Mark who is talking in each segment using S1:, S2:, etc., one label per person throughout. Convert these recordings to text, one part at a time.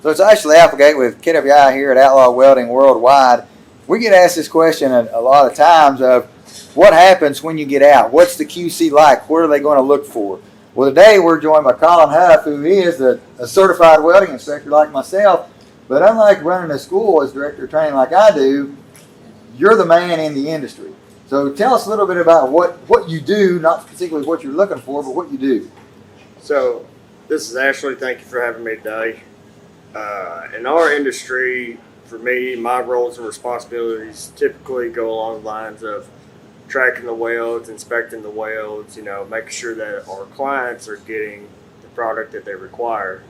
S1: So it's actually Applegate with KWI here at Outlaw Welding Worldwide. We get asked this question a lot of times of what happens when you get out? What's the QC like? What are they going to look for? Well, today we're joined by Colin Huff, who is a certified welding inspector like myself. But unlike running a school as director of training like I do, you're the man in the industry. So tell us a little bit about what you do, not specifically what you're looking for, but what you do.
S2: So this is Ashley. Thank you for having me today. In our industry, for me, my roles and responsibilities typically go along the lines of tracking the welds, inspecting the welds, making sure that our clients are getting the product that they require,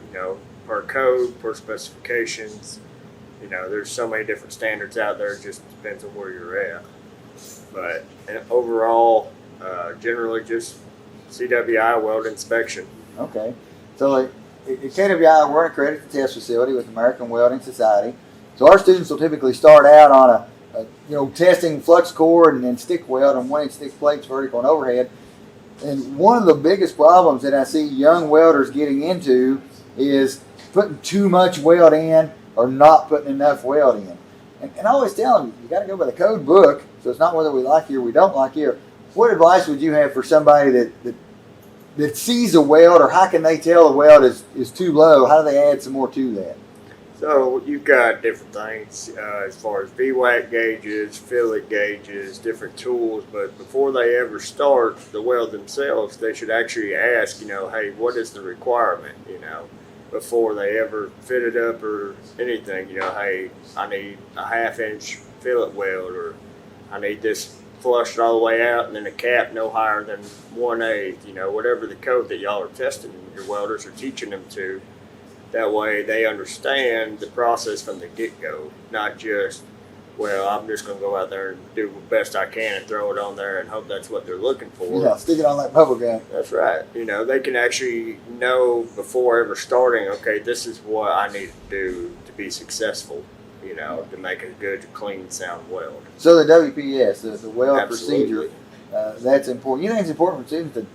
S2: per code, per specifications. There's so many different standards out there. It just depends on where you're at. But overall, generally just KWI weld inspection.
S1: Okay. So at KWI, we're an accredited test facility with the American Welding Society. So our students will typically start out on testing flux core and stick weld on 1-inch thick plates, vertical and overhead. And one of the biggest problems that I see young welders getting into is putting too much weld in or not putting enough weld in. And I always tell them, you got to go by the code book. So it's not whether we like you or we don't like you. What advice would you have for somebody that sees a weld, or how can they tell a weld is too low? How do they add some more to that?
S2: So you've got different things as far as VWAC gauges, fillet gauges, different tools. But before they ever start the weld themselves, they should actually ask, hey, what is the requirement, before they ever fit it up or anything. Hey, I need a 1/2-inch fillet weld, or I need this flushed all the way out and then a cap no higher than 1/8, whatever the code that y'all are testing your welders or teaching them to. That way they understand the process from the get-go, not just, well, I'm just going to go out there and do the best I can and throw it on there and hope that's what they're looking for.
S1: Yeah, stick it on like bubble gum.
S2: That's right. They can actually know before ever starting, okay, this is what I need to do to be successful, to make a good, clean, sound weld.
S1: So the WPS, the weld
S2: Absolutely.
S1: procedure, that's important. You think it's important for students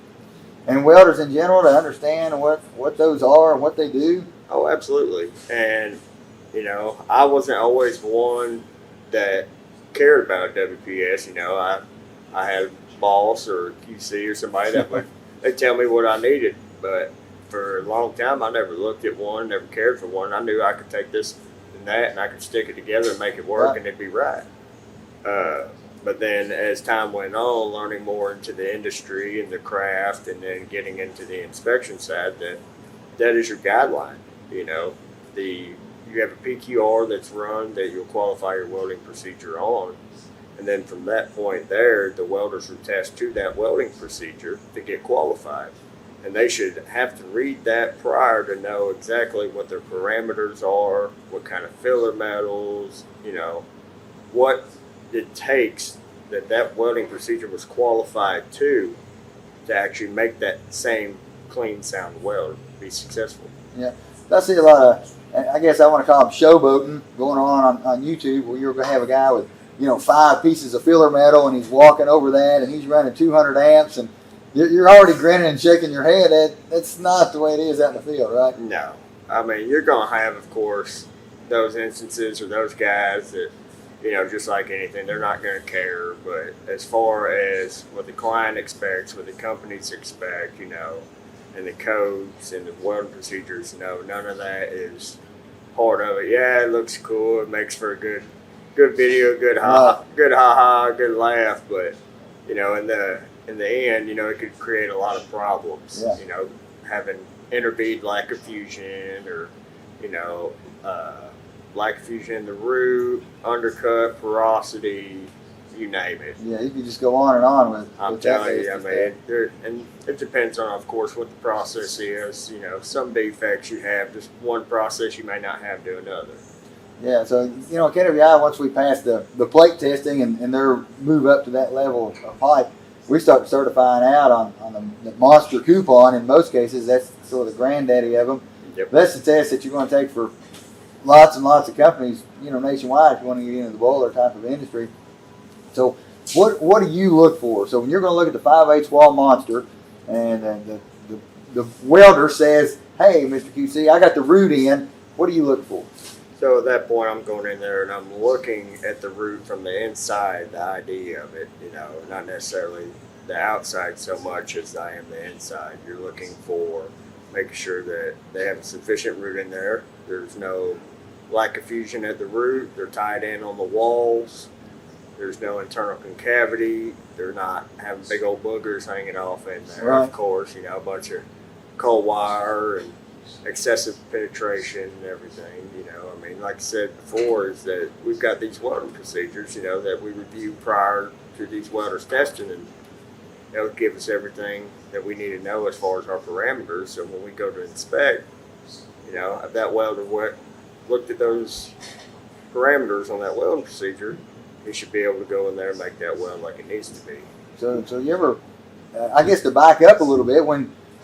S1: and welders in general to understand what those are and what they do?
S2: Oh, absolutely. And, I wasn't always one that cared about WPS. I had a boss or a QC or somebody that they'd tell me what I needed. But for a long time, I never looked at one, never cared for one. I knew I could take this and that and I could stick it together and make it work, right, and it'd be right. But then as time went on, learning more into the industry and the craft, and then getting into the inspection side, that is your guideline. You have a PQR that's run that you'll qualify your welding procedure on. And then from that point there, the welders are tasked to that welding procedure to get qualified. And they should have to read that prior to know exactly what their parameters are, what kind of filler metals, what it takes that welding procedure was qualified to actually make that same clean sound weld be successful.
S1: Yeah, I see a lot of, I guess I want to call them showboating going on YouTube, where you're going to have a guy with 5 pieces of filler metal and he's walking over that and he's running 200 amps and you're already grinning and shaking your head. That's not the way it is out in the field, right?
S2: No. I mean, you're going to have, of course, those instances or those guys that, just like anything, they're not going to care. But as far as what the client expects, what the companies expect, and the codes and the welding procedures, none of that is part of it. Yeah, it looks cool. It makes for a good video, good ha-ha, good laugh. But, in the end, it could create a lot of problems.
S1: Yeah.
S2: Having interbead lack of fusion, or, lack of fusion in the root, undercut, porosity, you name it.
S1: Yeah, you could just go on and on with.
S2: I'm telling you, and it depends on, of course, what the process is. Some defects you have, just one process you may not have to another.
S1: Yeah, so KWI, once we pass the plate testing and their move up to that level of pipe, we start certifying out on the monster coupon. In most cases, that's sort of the granddaddy of them.
S2: Yep.
S1: That's the test that you're going to take for lots and lots of companies, nationwide, if you want to get into the boiler type of industry. So what do you look for? So when you're going to look at the 5/8 wall monster, and the welder says, hey, Mr. QC, I got the root in, What do you look for?
S2: So at that point, I'm going in there and I'm looking at the root from the inside, the idea of it, not necessarily the outside so much as I am the inside. You're looking for making sure that they have sufficient root in there. There's no lack of fusion at the root. They're tied in on the walls. There's no internal concavity. They're not having big old boogers hanging off in there.
S1: Right.
S2: Of course, a bunch of cold wire and excessive penetration and everything. Like I said before, is that we've got these welding procedures, that we review prior to these welders testing, and they'll give us everything that we need to know as far as our parameters. So when we go to inspect, if that welder looked at those parameters on that welding procedure, he should be able to go in there and make that weld like it needs to be.
S1: So you ever, I guess to back up a little bit,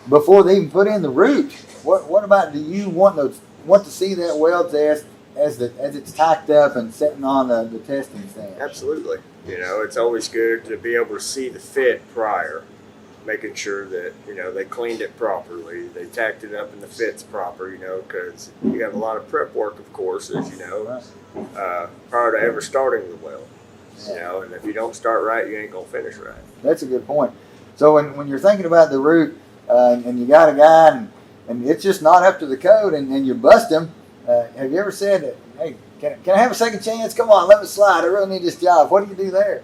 S1: before they even put in the root, what about, do you want to see that weld test as it's tacked up and sitting on the testing stand?
S2: Absolutely. It's always good to be able to see the fit prior, making sure that, they cleaned it properly, they tacked it up and the fit's proper, because you got a lot of prep work, of course, as you know, prior to ever starting the weld. And if you don't start right, you ain't going to finish right. That's
S1: a good point. So when you're thinking about the root and you got a guy and it's just not up to the code and you bust him, have you ever said, hey, can I have a second chance? Come on, let me slide. I really need this job. What do you do there?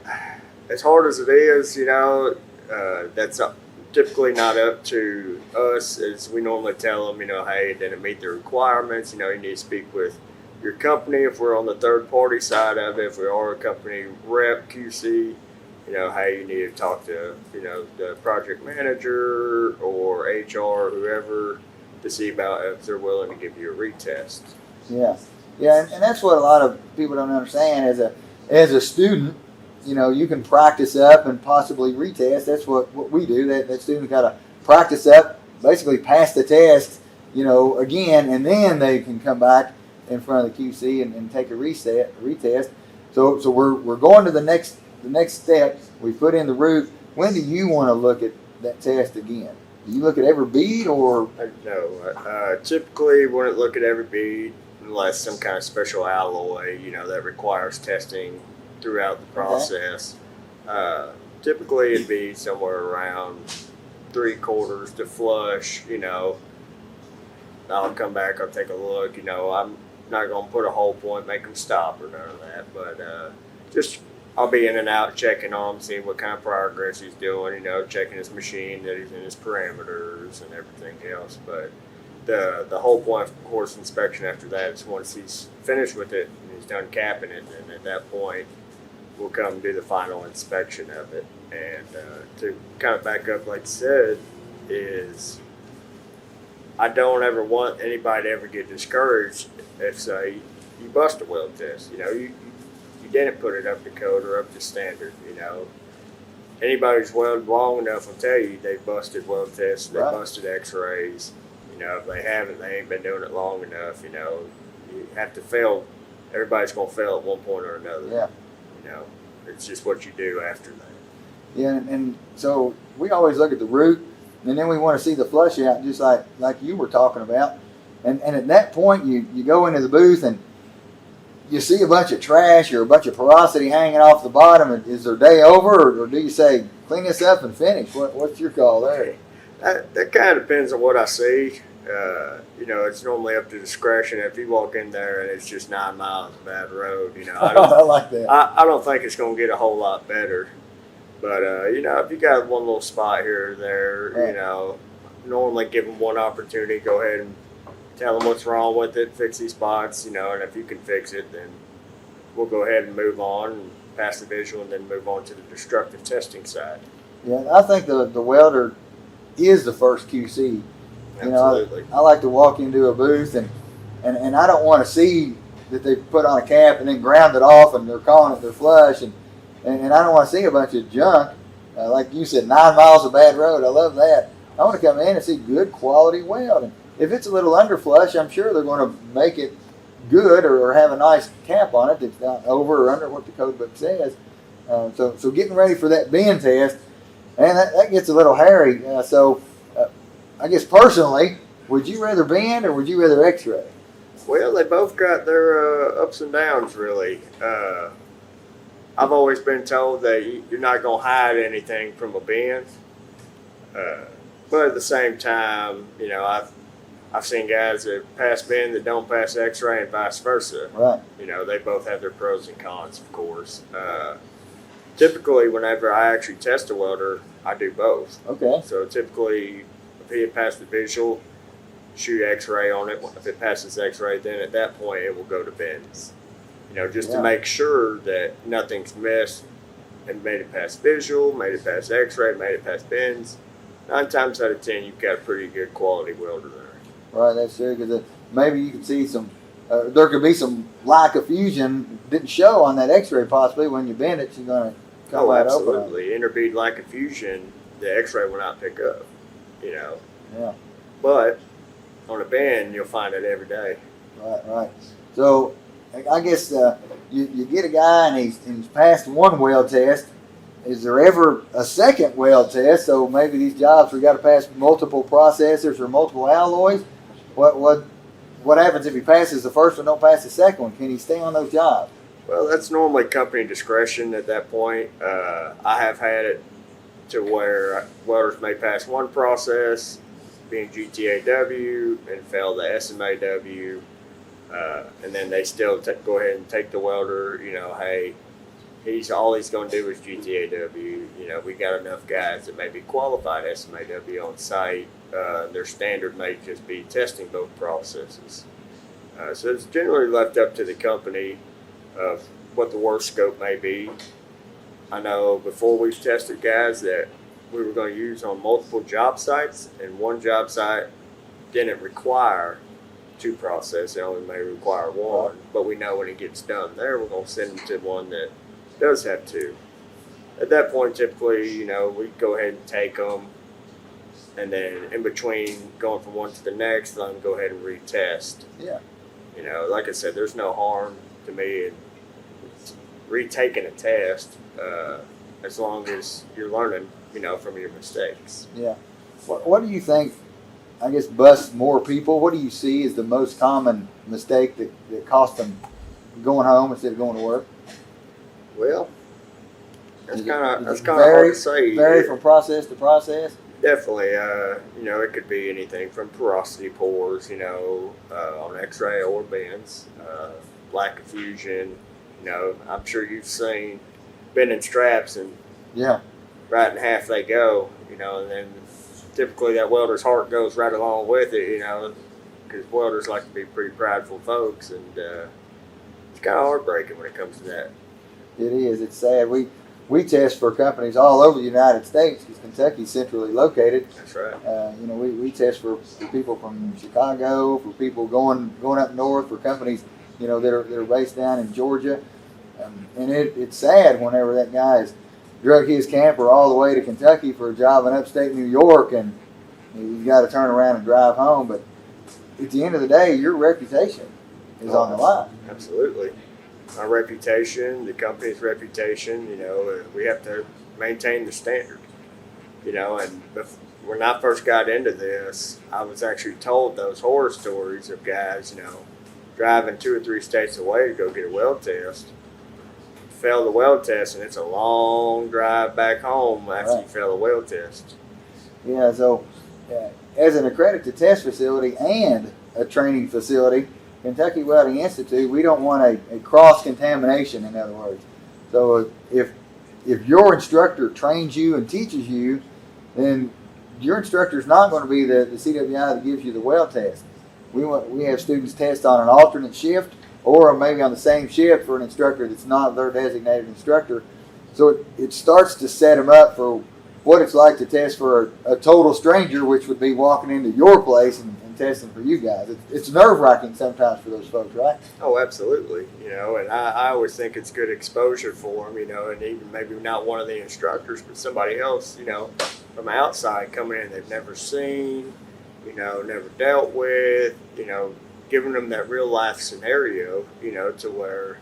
S2: As hard as it is, that's typically not up to us. As we normally tell them, hey, it didn't meet the requirements. You need to speak with your company if we're on the third party side of it. If we are a company rep, QC, hey, you need to talk to, the project manager or HR, whoever, to see about if they're willing to give you a retest.
S1: Yeah, and that's what a lot of people don't understand. As a student, you can practice up and possibly retest. That's what we do. That student's got to practice up, basically pass the test, again, and then they can come back in front of the QC and take a retest. So we're going to the next step. We put in the root. When do you want to look at that test again? Do you look at every bead or?
S2: No. Typically, wouldn't look at every bead unless some kind of special alloy, that requires testing throughout the process. Okay. Typically, it'd be somewhere around 3/4 to flush. I'll come back. I'll take a look. I'm not going to put a whole point, make them stop or none of that. But just I'll be in and out checking on him, seeing what kind of progress he's doing, checking his machine, that he's in his parameters and everything else. But the whole point of course inspection after that is once he's finished with it and he's done capping it, and at that point we'll come and do the final inspection of it. And to kind of back up, like I said, is I don't ever want anybody to ever get discouraged if, say, you bust a weld test. You didn't put it up to code or up to standard. Anybody who's welded long enough will tell you they busted weld tests, they busted X-rays. If they haven't, they ain't been doing it long enough. You have to fail. Everybody's gonna fail at one point or another. Yeah. It's just what you do after that.
S1: Yeah, and so we always look at the root, and then we want to see the flush out, just like you were talking about. And at that point, you go into the booth and you see a bunch of trash or a bunch of porosity hanging off the bottom. Is their day over, or do you say, clean this up and finish? What's your call there?
S2: That kind of depends on what I see. It's normally up to discretion. If you walk in there and it's just 9 miles of bad road,
S1: I like that.
S2: I don't think it's going to get a whole lot better. But, if you got one little spot here or there, normally give them one opportunity. Go ahead and tell them what's wrong with it, fix these spots, and if you can fix it, then we'll go ahead and move on and pass the visual and then move on to the destructive testing side.
S1: Yeah, I think the welder is the first QC.
S2: Absolutely.
S1: I like to walk into a booth and I don't want to see that they put on a cap and then ground it off and they're calling it their flush and I don't want to see a bunch of junk. Like you said, 9 miles of bad road. I love that. I want to come in and see good quality weld. And if it's a little underflush, I'm sure they're going to make it good or have a nice cap on it that's not over or under what the code book says. So getting ready for that bend test, and that gets a little hairy. I guess personally, would you rather bend or would you rather X-ray?
S2: Well, they both got their ups and downs, really. I've always been told that you're not going to hide anything from a bend. Uh, but at the same time, I've seen guys that pass bend that don't pass X-ray and vice versa.
S1: Right.
S2: They both have their pros and cons, of course. Typically, whenever I actually test a welder, I do both.
S1: Okay.
S2: So typically, if he had passed the visual, shoot X-ray on it. If it passes X-ray, then at that point it will go to bends. Just to make sure that nothing's missed and made it past visual, made it past X-ray, made it past bends. 9 times out of 10, you've got a pretty good quality welder there.
S1: Right, that's true. Because maybe you could see some. There could be some lack of fusion didn't show on that X-ray possibly when you bend it. You're gonna come right open.
S2: Absolutely. Interbead lack of fusion, the X-ray will not pick up.
S1: Yeah.
S2: But on a bend, you'll find it every day.
S1: Right. So I guess you get a guy and he's passed one weld test. Is there ever a second weld test? So maybe these jobs we got to pass multiple processors or multiple alloys. What happens if he passes the first one, don't pass the second one? Can he stay on those jobs?
S2: Well, that's normally company discretion at that point. I have had it to where welders may pass one process, being GTAW, and fail the SMAW, and then they still go ahead and take the welder. Hey, all he's going to do is GTAW. We got enough guys that may be qualified SMAW on site. Their standard may just be testing both processes. So it's generally left up to the company of what the work scope may be. I know before we've tested guys that we were going to use on multiple job sites, and one job site didn't require 2 processes, it only may require 1, but we know when it gets done there, we're going to send them to one that does have 2. At that point, typically, we go ahead and take them, and then in between going from one to the next, let them go ahead and retest.
S1: Yeah.
S2: Like I said, there's no harm to me in retaking a test as long as you're learning, from your mistakes.
S1: Yeah. What do you think, I guess, busts more people? What do you see as the most common mistake that costs them going home instead of going to work?
S2: Well, that's kind of hard to say.
S1: Vary from process to process?
S2: Definitely. It could be anything from porosity pores, on X-ray or bends, lack of fusion. I'm sure you've seen bending straps and right in half they go, and then typically that welder's heart goes right along with it, because welders like to be pretty prideful folks, and it's kind of heartbreaking when it comes to that.
S1: It is. It's sad. We test for companies all over the United States because Kentucky's centrally located.
S2: That's right.
S1: We test for people from Chicago, for people going up north, for companies that are based down in Georgia, and it's sad whenever that guy has drug his camper all the way to Kentucky for a job in upstate New York, and you got to turn around and drive home. But at the end of the day, your reputation is on the line.
S2: Absolutely. Our reputation, the company's reputation, we have to maintain the standard, and when I first got into this, I was actually told those horror stories of guys, driving 2 or 3 states away to go get a weld test, fail the weld test, and it's a long drive back home after you fail the weld test.
S1: Yeah, so as an accredited test facility and a training facility, Kentucky Welding Institute, we don't want a cross-contamination, in other words. So if your instructor trains you and teaches you, then your instructor is not going to be the CWI that gives you the weld test. We have students test on an alternate shift or maybe on the same shift for an instructor that's not their designated instructor. So it starts to set them up for what it's like to test for a total stranger, which would be walking into your place and testing for you guys. It's nerve-wracking sometimes for those folks, right?
S2: Oh, absolutely. And I always think it's good exposure for them, and even maybe not one of the instructors, but somebody else, from outside coming in they've never seen, never dealt with, giving them that real life scenario, to where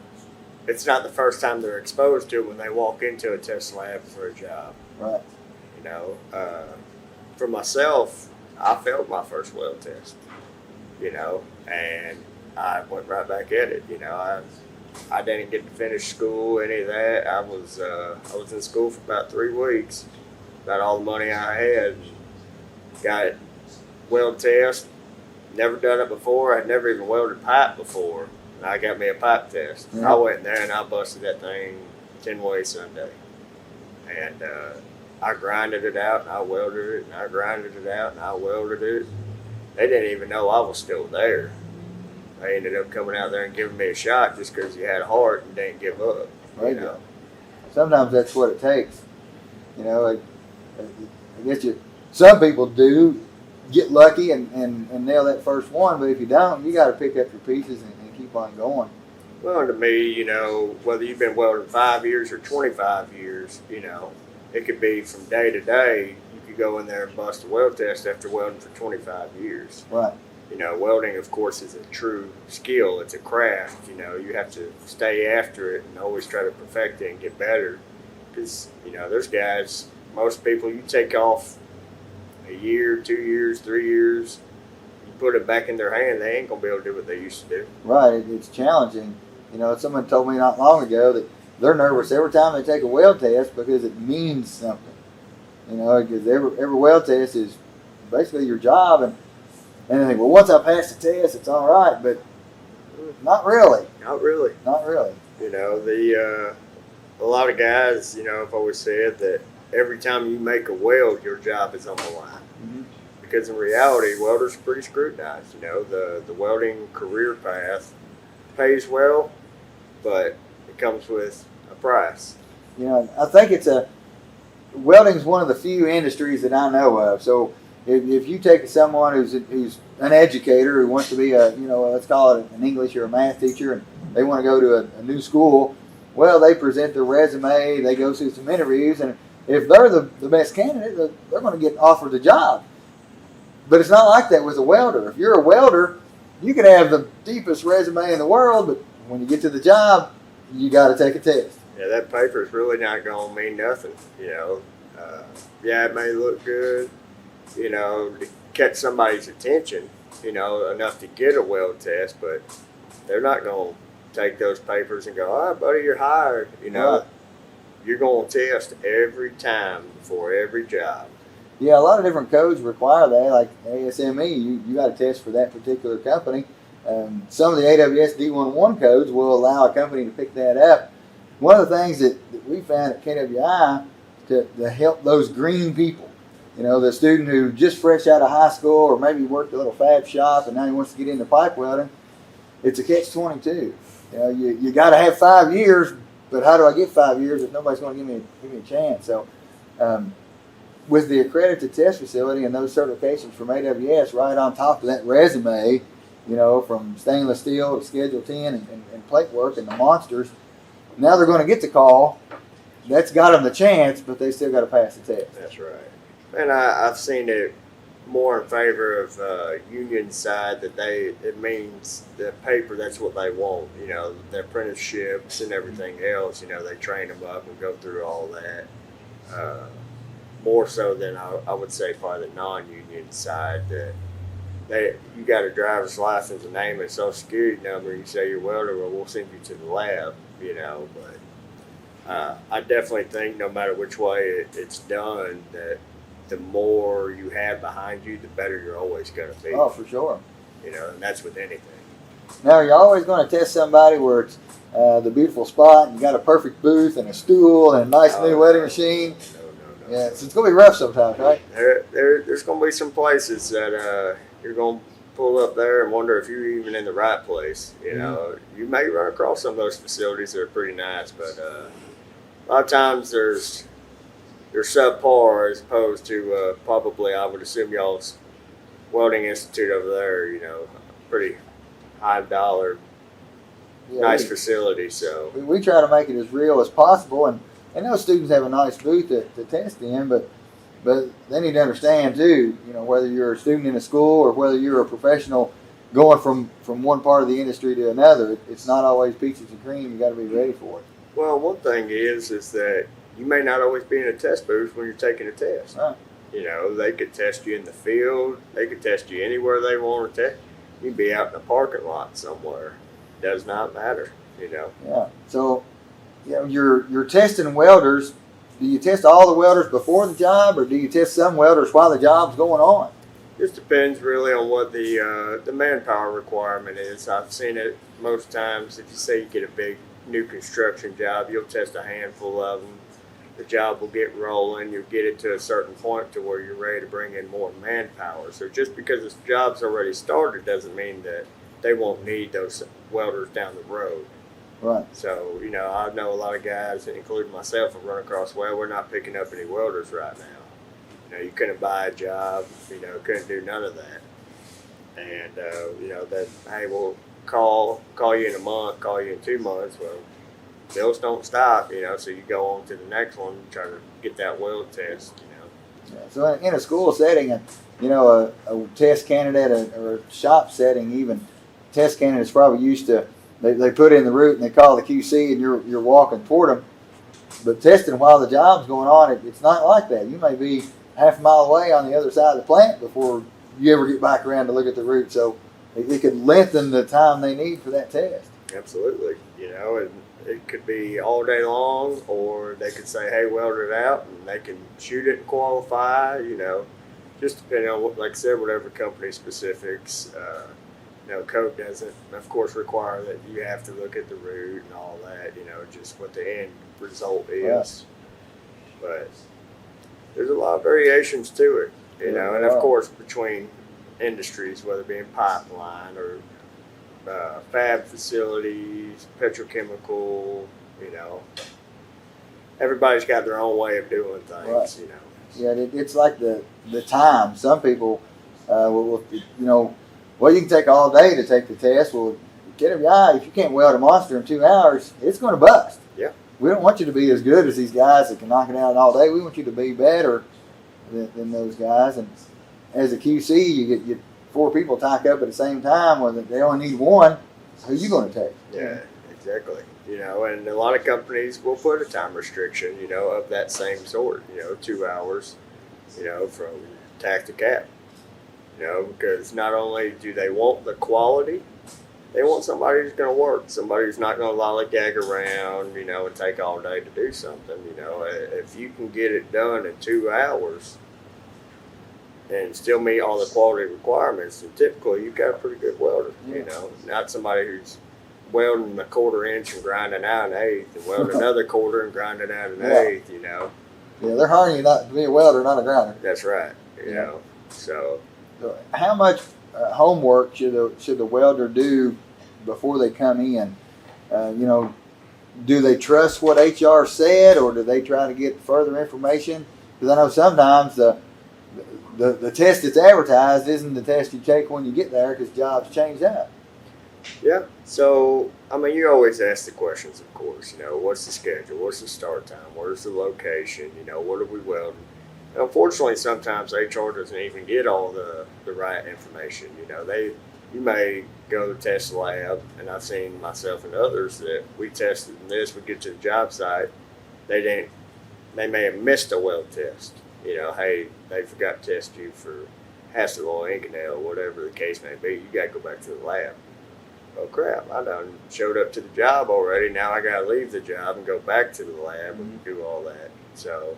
S2: it's not the first time they're exposed to it when they walk into a test lab for a job.
S1: Right.
S2: For myself, I failed my first weld test, and I went right back at it. You know, I didn't get to finish school, any of that. I was in school for about 3 weeks. About all the money I had. Got weld test. Never done it before. I'd never even welded pipe before. And I got me a pipe test.
S1: Yeah.
S2: I went in there and I busted that thing 10 ways Sunday. And I grinded it out and I welded it and I grinded it out and I welded it. They didn't even know I was still there. They ended up coming out there and giving me a shot just because you had a heart and didn't give up.
S1: Right.
S2: You know?
S1: Sometimes that's what it takes. You know, I guess some people do get lucky and nail that first one, but if you don't, you got to pick up your pieces and keep on going.
S2: Well, to me, you know, whether you've been welding 5 years or 25 years, you know, it could be from day to day. You could go in there and bust a weld test after welding for 25 years.
S1: Right.
S2: You know, welding, of course, is a true skill. It's a craft. You know, you have to stay after it and always try to perfect it and get better. Because, you know, there's guys, most people, you take off a year, 2 years, 3 years, you put it back in their hand, they ain't going to be able to do what they used to do.
S1: Right. It's challenging. You know, someone told me not long ago that they're nervous every time they take a weld test because it means something. You know, because every weld test is basically your job, and they think, well, once I pass the test, it's all right, but not really.
S2: Not really.
S1: Not really.
S2: You know, a lot of guys, you know, have always said that every time you make a weld, your job is on the line.
S1: Mm-hmm.
S2: Because in reality, welders are pretty scrutinized. You know, the welding career path pays well, but it comes with a price.
S1: You know, I think welding is one of the few industries that I know of. So if you take someone who's an educator who wants to be let's call it an English or a math teacher, and they want to go to a new school, well, they present their resume, they go through some interviews, and if they're the best candidate, they're going to get offered the job. But it's not like that with a welder. If you're a welder, you can have the deepest resume in the world, but when you get to the job, you got to take a test.
S2: Yeah, that paper is really not going to mean nothing. You know, yeah, it may look good, you know, to catch somebody's attention, you know, enough to get a weld test, but they're not going to take those papers and go, all right, buddy, you're hired. You know,
S1: Right.
S2: You're going to test every time before every job.
S1: Yeah, a lot of different codes require that, like ASME, you got to test for that particular company. Some of the AWS D11 codes will allow a company to pick that up. One of the things that we found at KWI to help those green people, you know, the student who just fresh out of high school or maybe worked a little fab shop and now he wants to get into pipe welding, it's a catch-22. You know, you got to have 5 years, but how do I get 5 years if nobody's going to give me a chance? So, with the accredited test facility and those certifications from AWS right on top of that resume, you know, from stainless steel to Schedule 10 and plate work and the monsters, now they're going to get the call. That's got them the chance, but they still got to pass the test.
S2: That's right. And I've seen it more in favor of union side that it means the paper, that's what they want. You know, their apprenticeships and everything else, you know, they train them up and go through all that. More so than I would say probably the non-union side, that you got a driver's license, a name and social security number, you say you're a welder, well, we'll send you to the lab, you know. But I definitely think no matter which way it's done, that the more you have behind you, the better you're always going to be.
S1: Oh, for sure.
S2: You know, and that's with anything.
S1: Now, are you always going to test somebody where it's the beautiful spot and you got a perfect booth and a stool and a nice new welding machine?
S2: No.
S1: Yeah, so it's going to be rough sometimes, right?
S2: There's going to be some places that you're going to pull up there and wonder if you're even in the right place. You know, you may run across some of those facilities that are pretty nice, but a lot of times they're subpar as opposed to probably, I would assume, y'all's welding institute over there. You know, pretty high dollar, nice facility. So
S1: we try to make it as real as possible, and those students have a nice booth to test in, but they need to understand too, you know, whether you're a student in a school or whether you're a professional going from one part of the industry to another, it's not always peaches and cream. You got to be ready for it.
S2: Well, one thing is that you may not always be in a test booth when you're taking a test.
S1: Right.
S2: You know, they could test you in the field. They could test you anywhere they want to test. You can be out in a parking lot somewhere. Does not matter, you know.
S1: Yeah. So, you know, you're testing welders. Do you test all the welders before the job, or do you test some welders while the job's going on?
S2: Just depends really on what the manpower requirement is. I've seen it most times. If you say you get a big new construction job, you'll test a handful of them. The job will get rolling. You'll get it to a certain point to where you're ready to bring in more manpower. So just because this job's already started doesn't mean that they won't need those welders down the road.
S1: Right.
S2: So, you know, I know a lot of guys, including myself, have run across, well, we're not picking up any welders right now. You know, you couldn't buy a job, you know, couldn't do none of that. And, you know, that, hey, we'll call you in a month, call you in 2 months. Well, bills don't stop, you know, so you go on to the next one, try to get that weld test, you know.
S1: Yeah. So in a school setting, you know, a test candidate or a shop setting, even test candidates probably used to, they put in the route and they call the QC and you're walking toward them. But testing while the job's going on, it's not like that. You may be half a mile away on the other side of the plant before you ever get back around to look at the route. So it could lengthen the time they need for that test.
S2: Absolutely. You know, and it could be all day long, or they could say, hey, weld it out, and they can shoot it and qualify, you know, just depending on, what, like I said, whatever company specifics. You know, code doesn't, of course, require that you have to look at the route and all that, you know, just what the end result is. Yeah. But there's a lot of variations to it, you know, and of course, between industries, whether it be in pipeline or fab facilities, petrochemical, you know, everybody's got their own way of doing things, you know.
S1: Yeah, it's like the time. Some people, will, you know, well, you can take all day to take the test. Well, KWI, if you can't weld a monster in 2 hours, it's going to bust.
S2: Yeah.
S1: We don't want you to be as good as these guys that can knock it out all day. We want you to be better than those guys. And as a QC, you get 4 people tack up at the same time, where they only need one. Who are you going to take?
S2: Yeah, exactly. You know, and a lot of companies will put a time restriction, you know, of that same sort. You know, 2 hours, you know, from tack to cap. You know, because not only do they want the quality, they want somebody who's going to work, somebody who's not going to lollygag around, you know, and take all day to do something. You know, if you can get it done in 2 hours and still meet all the quality requirements, then typically you've got a pretty good welder. You know, not somebody who's welding a 1/4 inch and grinding out an eighth, and welding another 1/4 and grinding out an eighth. You know.
S1: Yeah, they're hiring you not to be a welder, not a grinder.
S2: That's right. You know, so.
S1: How much homework should the welder do before they come in? You know, do they trust what HR said, or do they try to get further information? Because I know sometimes the test that's advertised isn't the test you take when you get there, because jobs change out.
S2: Yeah. So, I mean, you always ask the questions, of course. You know, what's the schedule? What's the start time? Where's the location? You know, what are we welding? Unfortunately, sometimes HR doesn't even get all the right information. You know, you may go to the test lab, and I've seen myself and others that we tested this. We get to the job site, they may have missed a weld test. You know, hey, they forgot to test you for acid oil, Inconel, whatever the case may be. You got to go back to the lab. Oh crap! I done showed up to the job already. Now I got to leave the job and go back to the lab and do all that. So.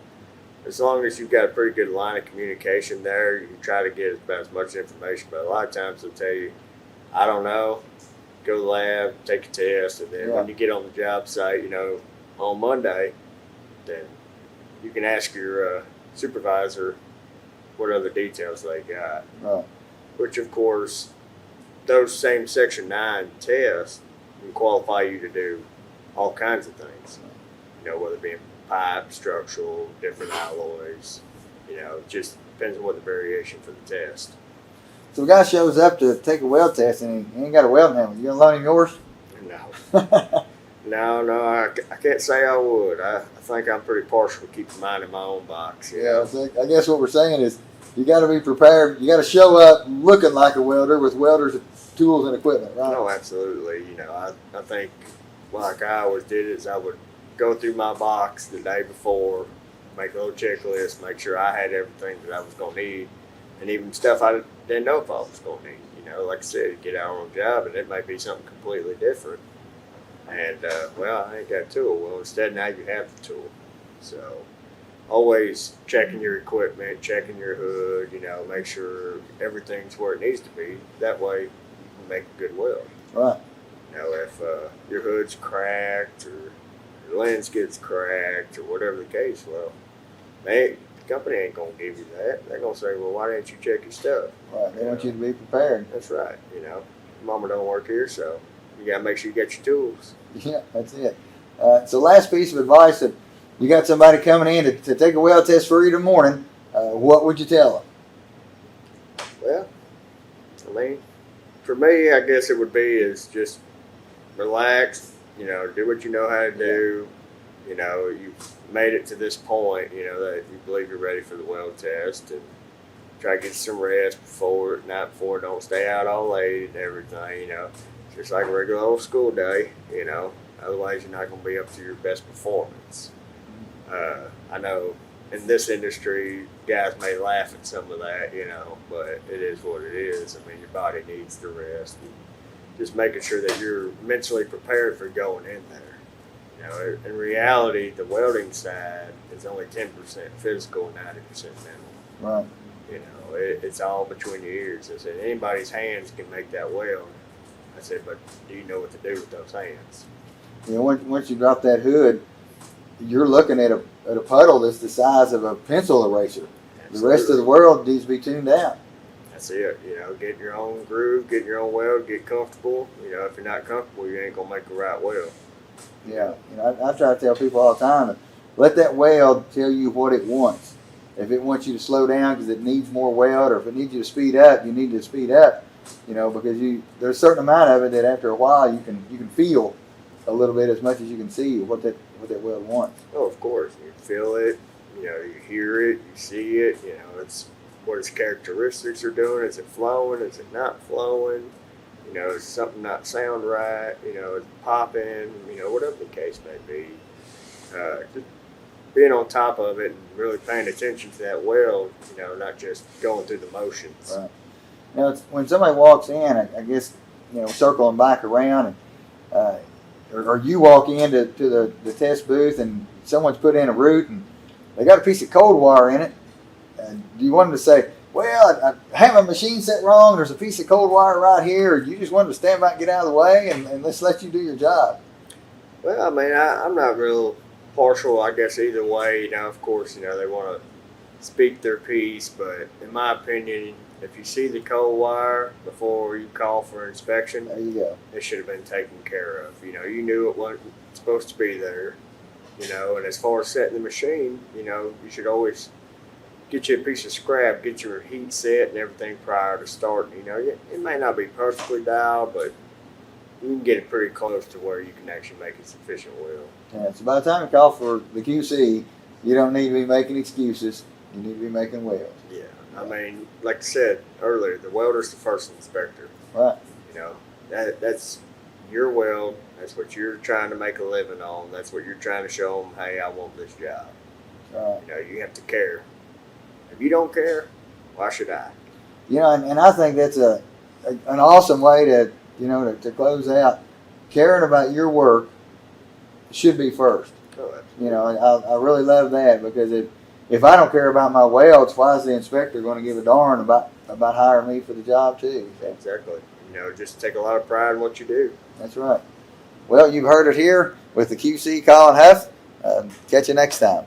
S2: As long as you've got a pretty good line of communication there, you can try to get about as much information. But a lot of times they'll tell you, I don't know, go to the lab, take a test, and then when you get on the job site, you know, on Monday, then you can ask your supervisor what other details they got.
S1: Right.
S2: Which, of course, those same Section 9 tests can qualify you to do all kinds of things. You know, whether it be pipe, structural, different alloys, you know, it just depends on what the variation for the test.
S1: So a guy shows up to take a weld test and he ain't got a welding hammer. You gonna loan him yours?
S2: No. No, I can't say I would. I think I'm pretty partial to keeping mine in my own box.
S1: Yeah, so I guess what we're saying is you got to be prepared. You got to show up looking like a welder with welders' tools and equipment, right?
S2: No, absolutely. You know, I think like I always did is I would go through my box the day before, make a little checklist, make sure I had everything that I was going to need, and even stuff I didn't know if I was going to need. You know, like I said, get out on a job and it might be something completely different. And well, I ain't got a tool. Well, instead now you have the tool. So always checking your equipment, checking your hood. You know, make sure everything's where it needs to be. That way you can make a good weld.
S1: Right.
S2: You know, if your hood's cracked or your lens gets cracked or whatever the case, well, the company ain't gonna give you that. They're gonna say, well, why didn't you check your stuff?
S1: Right. They want you to be prepared.
S2: That's right. You know, mama don't work here, so you gotta make sure you get your tools.
S1: Yeah, that's it. So last piece of advice, if you got somebody coming in to take a weld test for you in the morning, what would you tell them?
S2: Well, I mean, for me, I guess it would be is just relax, you know, do what you know how to do. You know, you've made it to this point, you know, that you believe you're ready for the weld test, and try to get some rest before, night before, don't stay out all late and everything, you know. Just like a regular old school day, you know, otherwise you're not going to be up to your best performance. I know in this industry, guys may laugh at some of that, you know, but it is what it is. I mean, your body needs the rest. And just making sure that you're mentally prepared for going in there. You know, in reality, the welding side is only 10% physical, 90% mental.
S1: Right.
S2: You know, it's all between your ears. I said, anybody's hands can make that weld. I said, but do you know what to do with those hands?
S1: You know, once you drop that hood, you're looking at a puddle that's the size of a pencil eraser.
S2: Absolutely.
S1: The rest of the world needs to be tuned out.
S2: That's it. You know, get your own groove, get your own weld, get comfortable. You know, if you're not comfortable, you ain't gonna make a right weld.
S1: Yeah, you know, I try to tell people all the time, let that weld tell you what it wants. If it wants you to slow down because it needs more weld, or if it needs you to speed up, you need to speed up. You know, because there's a certain amount of it that after a while you can feel a little bit as much as you can see what that weld wants.
S2: Oh, of course, you feel it. You know, you hear it, you see it. You know, it's what its characteristics are doing. Is it flowing? Is it not flowing? You know, is something not sound right? You know, is it popping? You know, whatever the case may be. Just being on top of it and really paying attention to that weld. You know, not just going through the motions.
S1: Right. Now, when somebody walks in, I guess, you know, circling back around, and or you walk into the test booth and someone's put in a root and they got a piece of cold wire in it. Do you want them to say, well, I have my machine set wrong, there's a piece of cold wire right here, or you just want them to stand back and get out of the way and let's let you do your job?
S2: Well, I mean, I'm not real partial, I guess, either way. You know, of course, you know, they want to speak their piece, but in my opinion, if you see the cold wire before you call for inspection,
S1: There you go.
S2: it should have been taken care of. You know, you knew it wasn't supposed to be there. You know, and as far as setting the machine, you know, you should always get you a piece of scrap, get your heat set and everything prior to starting. You know, it may not be perfectly dialed, but you can get it pretty close to where you can actually make a sufficient weld.
S1: Yeah, so by the time you call for the QC, you don't need to be making excuses. You need to be making welds.
S2: Yeah, I mean, like I said earlier, the welder's the first inspector.
S1: Right.
S2: You know, that's your weld. That's what you're trying to make a living on. That's what you're trying to show them, hey, I want this job.
S1: Right.
S2: You know, you have to care. If you don't care, why should I?
S1: You know, and I think that's an awesome way to, you know, to close out. Caring about your work should be first.
S2: Oh, absolutely.
S1: You know, I really love that, because if I don't care about my welds, why is the inspector going to give a darn about hiring me for the job too? So,
S2: Exactly. You know, just take a lot of pride in what you do.
S1: that's right. Well, you've heard it here with the QC, Colin Huff. Catch you next time.